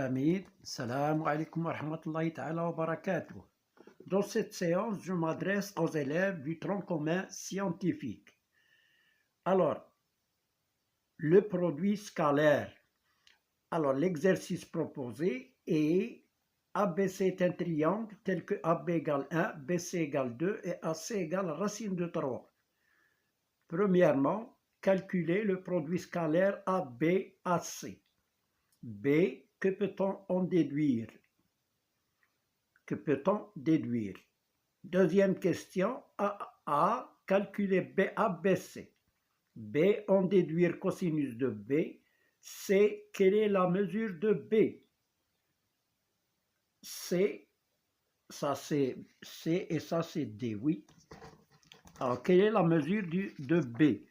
amis, salam alaikum wa rahmatullahi ta'ala wa barakatuh. Dans cette séance, je m'adresse aux élèves du tronc commun scientifique. Alors, le produit scalaire. Alors, l'exercice proposé est ABC est un triangle tel que AB égale 1, BC égale 2 et AC égale racine de 3. Premièrement, calculer le produit scalaire ABAC. B, que peut-on en déduire? Que peut-on déduire? Deuxième question, A, calculer BABC. B, en déduire cosinus de B. C, quelle est la mesure de B? C, ça c'est C et ça c'est D, oui. Alors, quelle est la mesure de B?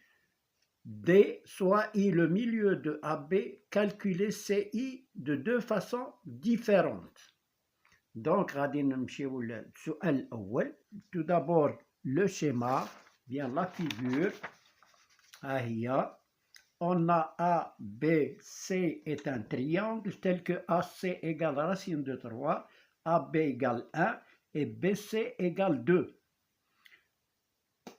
D, soit I le milieu de AB, calculer CI de deux façons différentes. Donc, tout d'abord, le schéma, bien la figure. On a A, B, C est un triangle tel que AC égale racine de 3, AB égale 1 et BC égale 2.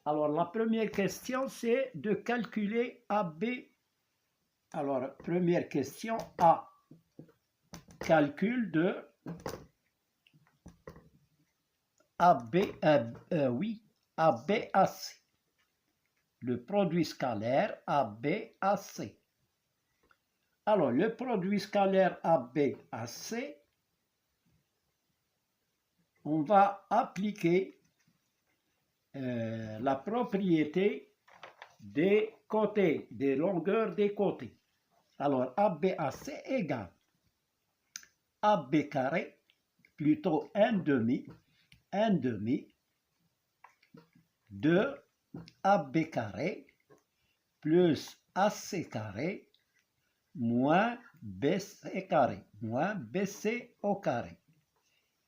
Alors, la première question, c'est de calculer AB. Alors, première question, A. Calcul de ABAC. Le produit scalaire ABAC. Alors, le produit scalaire ABAC, on va appliquer la propriété des côtés, des longueurs des côtés. Alors, ABAC égale AB carré, plutôt 1/2, de AB carré plus AC carré moins BC carré moins BC au carré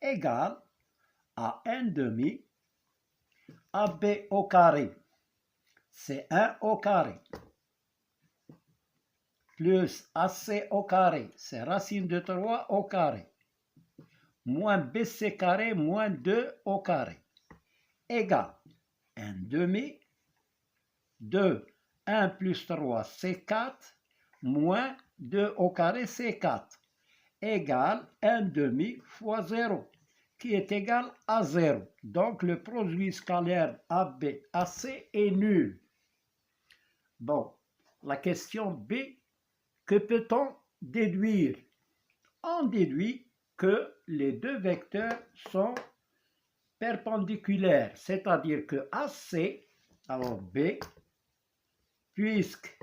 égale à 1/2 AB au carré, c'est 1 au carré, plus AC au carré, c'est racine de 3 au carré, moins BC carré moins 2 au carré, égale 1/2 de 1 plus 3, c'est 4, moins 2 au carré, c'est 4, égale 1/2 fois 0. Qui est égal à 0. Donc, le produit scalaire ABAC est nul. Bon, la question B, que peut-on déduire? On déduit que les deux vecteurs sont perpendiculaires, c'est-à-dire que AC, alors B, puisque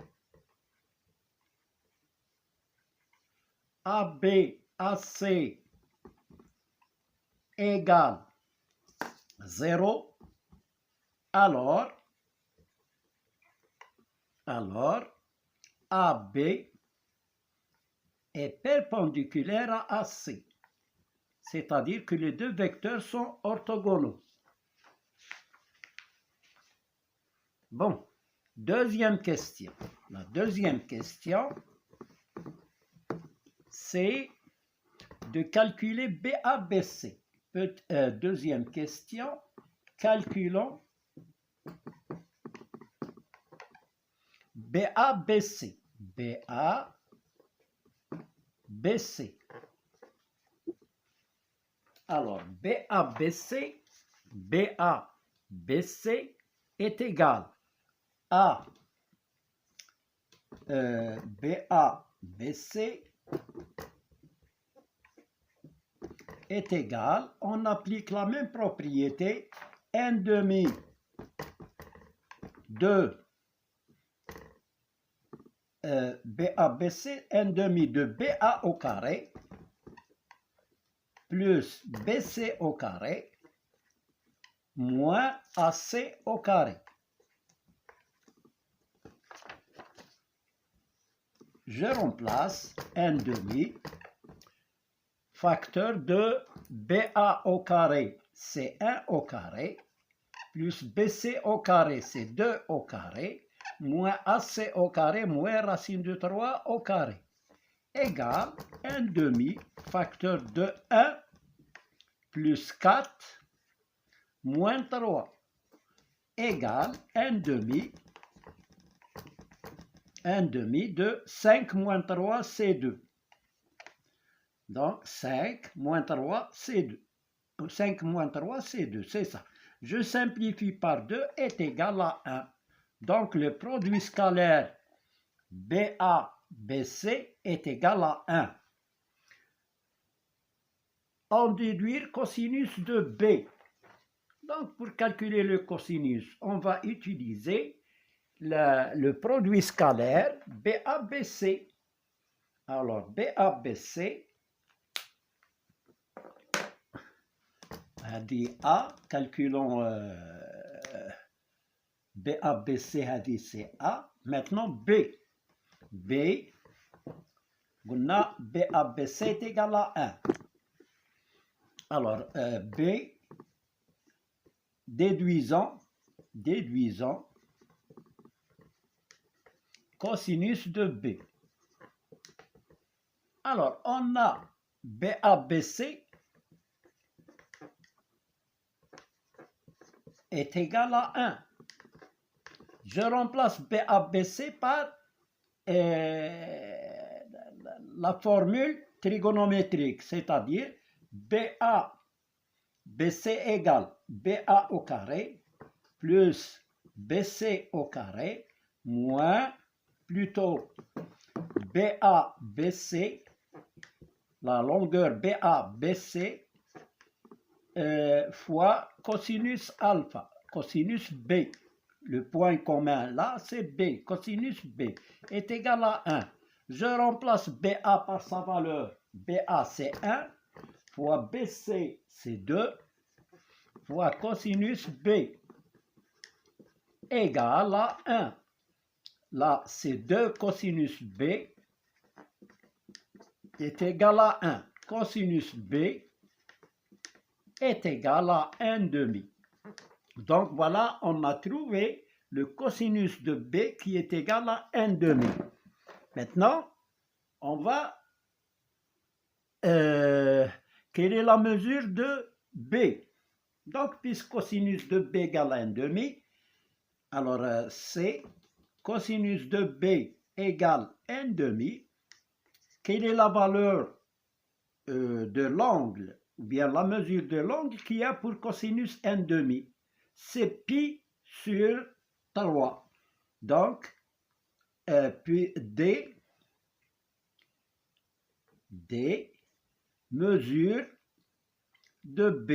ABAC égale 0, alors AB est perpendiculaire à AC, c'est-à-dire que les deux vecteurs sont orthogonaux. Bon, deuxième question. La deuxième question, c'est de calculer BABC. Deuxième question, calculons BABC. BABC. Alors, BABC est égal à BABC est égal, on applique la même propriété, 1/2 de BABC, 1/2 de BA au carré, plus BC au carré, moins AC au carré. Je remplace 1/2, facteur de BA au carré, c'est 1 au carré, plus BC au carré, c'est 2 au carré, moins AC au carré, moins racine de 3 au carré, égale 1 demi facteur de 1 plus 4 moins 3 égale 1 demi de 5 moins 3, c'est 2. Donc 5 moins 3, c'est 2. 5 moins 3, c'est 2, c'est ça. Je simplifie par 2 est égal à 1. Donc le produit scalaire BA-BC est égal à 1. En déduire cosinus de B. Donc pour calculer le cosinus, on va utiliser le produit scalaire BA-BC. Alors BA-BC, هذه A, calculons BA-BC, c'est A. Maintenant B. قلنا BA-BC est égal à 1. Alors B, déduisons cosinus de B. Alors on a BA-BC est égal à 1. Je remplace BA-BC par la formule trigonométrique, c'est-à-dire BA-BC égale BA au carré plus BC au carré moins plutôt BA-BC, la longueur BA-BC fois cosinus alpha, cosinus B. Le point commun là, c'est B. Cosinus B est égal à 1. Je remplace BA par sa valeur. BA, c'est 1, fois BC, c'est 2, fois cosinus B égale à 1. Là, c'est 2 cosinus B est égal à 1. Cosinus B est égal à 1 demi. Donc voilà, on a trouvé le cosinus de B qui est égal à 1 demi. Maintenant, on va... quelle est la mesure de B? Donc, puisque cosinus de B égale à 1 demi, alors c'est cosinus de B égale 1 demi. Quelle est la valeur de l'angle, ou bien la mesure de l'angle qu'il y a pour cosinus 1 demi? C'est pi sur 3. Donc, puis D mesure de B.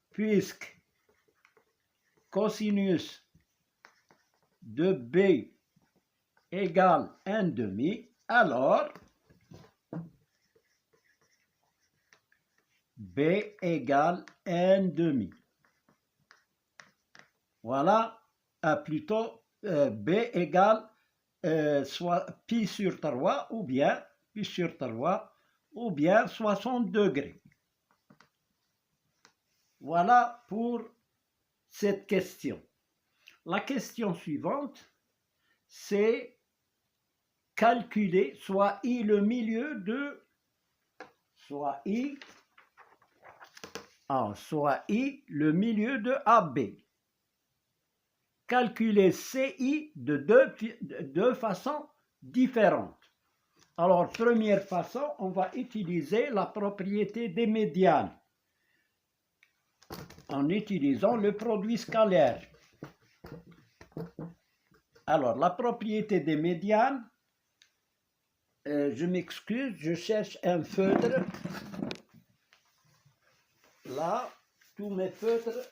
Puisque cosinus de B égale 1 demi, alors B égale 1 demi. Voilà, plutôt B égale soit pi sur 3 ou bien pi sur 3 ou bien 60 degrés. Voilà pour cette question. La question suivante, c'est calculer soit I le milieu de soit I le milieu de AB. Calculer CI de deux façons différentes. Alors, première façon, on va utiliser la propriété des médianes en utilisant le produit scalaire. Alors, la propriété des médianes, je m'excuse, je cherche un feutre. Là, tous mes feutres.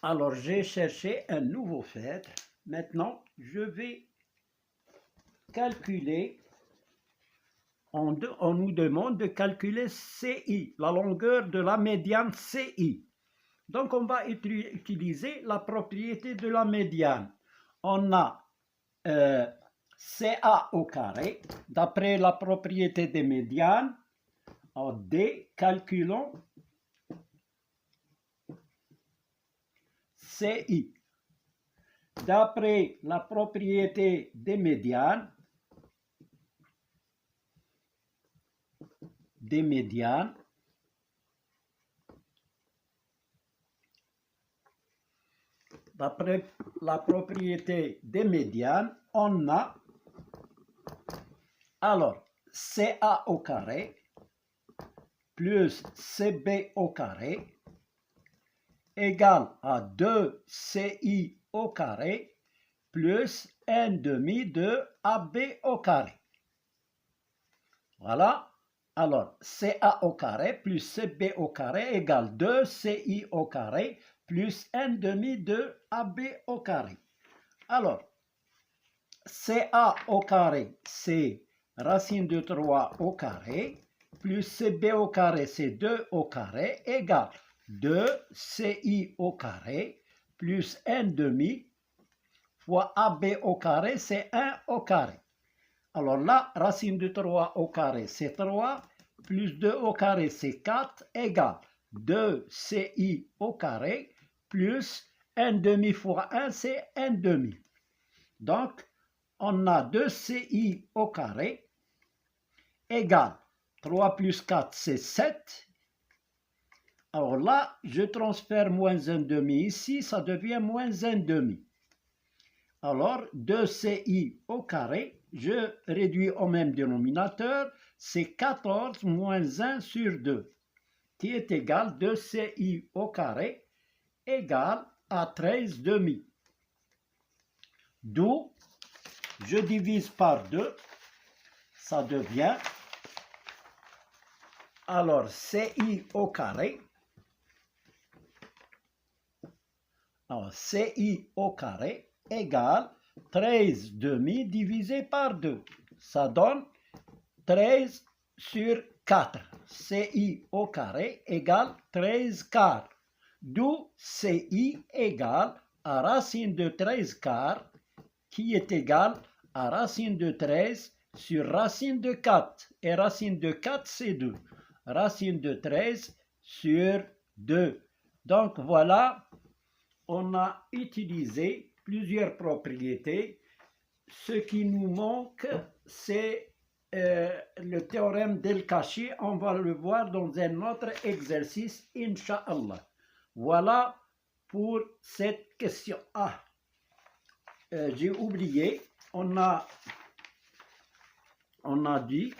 Alors, j'ai cherché un nouveau feutre. Maintenant, je vais calculer. On nous demande de calculer CI, la longueur de la médiane CI. Donc, on va utiliser la propriété de la médiane. On a CA au carré. D'après la propriété des médianes, Alors, D, calculons CI. D'après la propriété des médianes, d'après la propriété des médianes, on a alors CA au carré plus CB au carré égale à 2CI au carré plus 1 demi de AB au carré. Voilà. Alors, CA au carré plus CB au carré égale 2CI au carré plus 1 demi de AB au carré. Alors, CA au carré, c'est racine de 3 au carré, plus CB au carré, c'est 2 au carré, égale 2CI au carré, plus 1 demi, fois AB au carré, c'est 1 au carré. Alors là, racine de 3 au carré, c'est 3, plus 2 au carré, c'est 4, égale 2CI au carré, plus 1 demi fois 1, c'est 1 demi. Donc, on a 2CI au carré, égale 3 plus 4, c'est 7. Alors là, je transfère moins 1 demi ici, ça devient moins 1 demi. Alors, 2CI au carré, je réduis au même dénominateur, c'est 14 moins 1 sur 2, qui est égal 2CI au carré, égale à 13 demi. D'où, je divise par 2, ça devient, alors CI au carré, alors CI au carré égale 13 demi divisé par 2. Ça donne 13 sur 4. CI au carré égale 13 quarts. D'où CI égale à racine de 13 quarts, qui est égal à racine de 13 sur racine de 4. Et racine de 4, c'est 2. Racine de 13 sur 2. Donc voilà, on a utilisé plusieurs propriétés. Ce qui nous manque, c'est le théorème d'El-Kachi. On va le voir dans un autre exercice, Inch'Allah. Voilà pour cette question. Ah, j'ai oublié, on a dit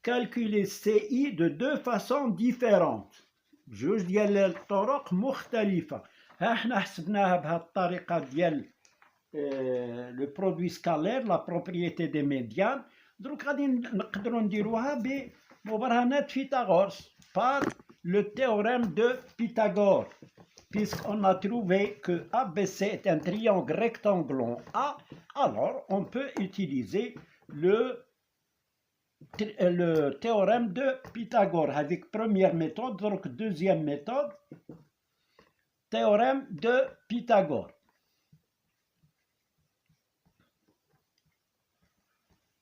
calculer CI de deux façons différentes. جوج ديال الطرق مختلفة. احنا حسبناها بهذه الطريقة ديال لو برودوي سكالير لا بروبريتي دي ميديان. دروك غادي نقدروا نديروها بمبرهنات فيثاغورس par le théorème de Pythagore, puisqu'on a trouvé que ABC est un triangle rectangle A, alors on peut utiliser le théorème de Pythagore avec première méthode, donc deuxième méthode, théorème de Pythagore.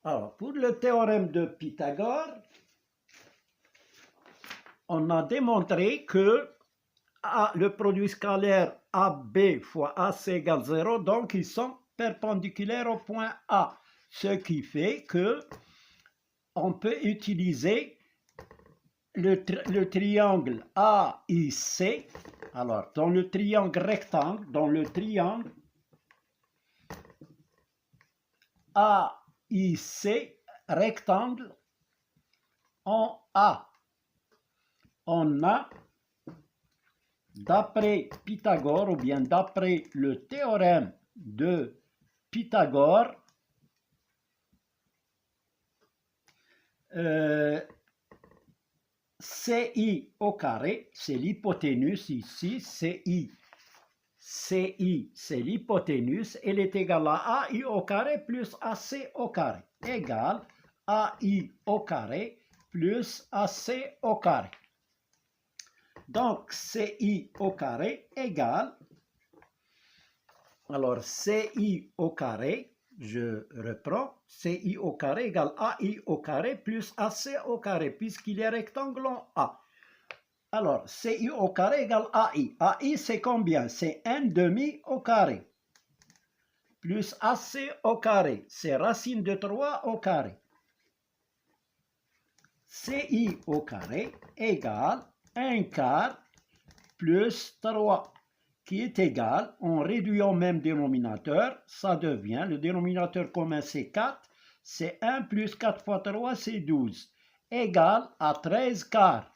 Alors, pour le théorème de Pythagore, on a démontré que le produit scalaire AB fois AC égale 0, donc ils sont perpendiculaires au point A, ce qui fait que on peut utiliser le triangle AIC. Alors, dans le triangle rectangle, AIC rectangle, en A, on a, d'après Pythagore, ou bien d'après le théorème de Pythagore, CI au carré, c'est l'hypoténuse ici, CI c'est l'hypoténuse, elle est égale à AI au carré plus AC au carré, égale AI au carré plus AC au carré. Donc, CI au carré égale, alors CI au carré, je reprends, CI au carré égale AI au carré plus AC au carré, puisqu'il est rectangle en A. Alors, CI au carré égale AI. AI, c'est combien? C'est 1/2 au carré. Plus AC au carré, c'est racine de 3 au carré. CI au carré égale 1 quart plus 3, qui est égal, on réduit au même dénominateur, ça devient, le dénominateur commun c'est 4, c'est 1 plus 4 fois 3, c'est 12, égal à 13 quarts.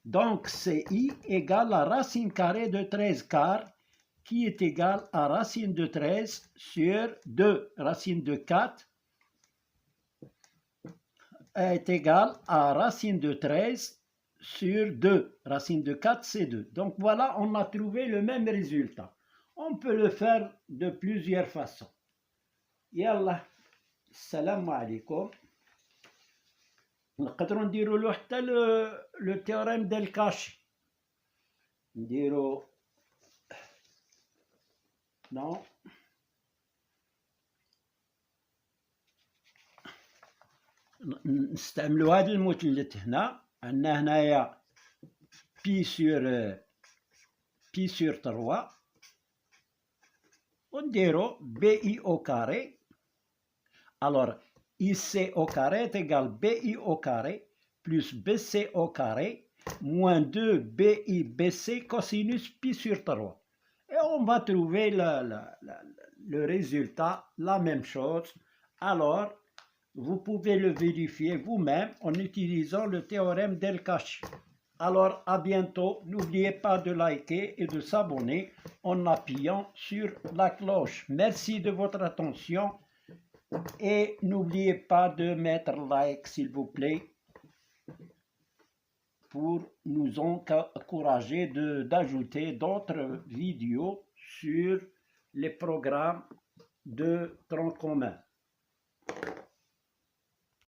Donc CI égale la racine carrée de 13 quarts, qui est égal à racine de 13 sur 2, racine de 4 est égal à racine de 13 sur 2. Racine de 4, c'est 2. Donc voilà, on a trouvé le même résultat. On peut le faire de plusieurs façons. Yallah, salam alaikum. نقدروا نديروا له حتى لو تيوريم ديال كاشي. نديروا نو نستعملوا هذا المثلث هنا. عندنا هنايا بي sur 3 ونديروا BI au carré. Alors, IC au carré est égal BI au carré plus BC au carré moins 2 BI BC cosinus pi sur 3. Et on va trouver le résultat, la même chose. Alors, vous pouvez le vérifier vous-même en utilisant le théorème d'El-Kachi. Alors, à bientôt. N'oubliez pas de liker et de s'abonner en appuyant sur la cloche. Merci de votre attention. Et n'oubliez pas de mettre like, s'il vous plaît, pour nous encourager d'ajouter d'autres vidéos sur les programmes de tronc commun.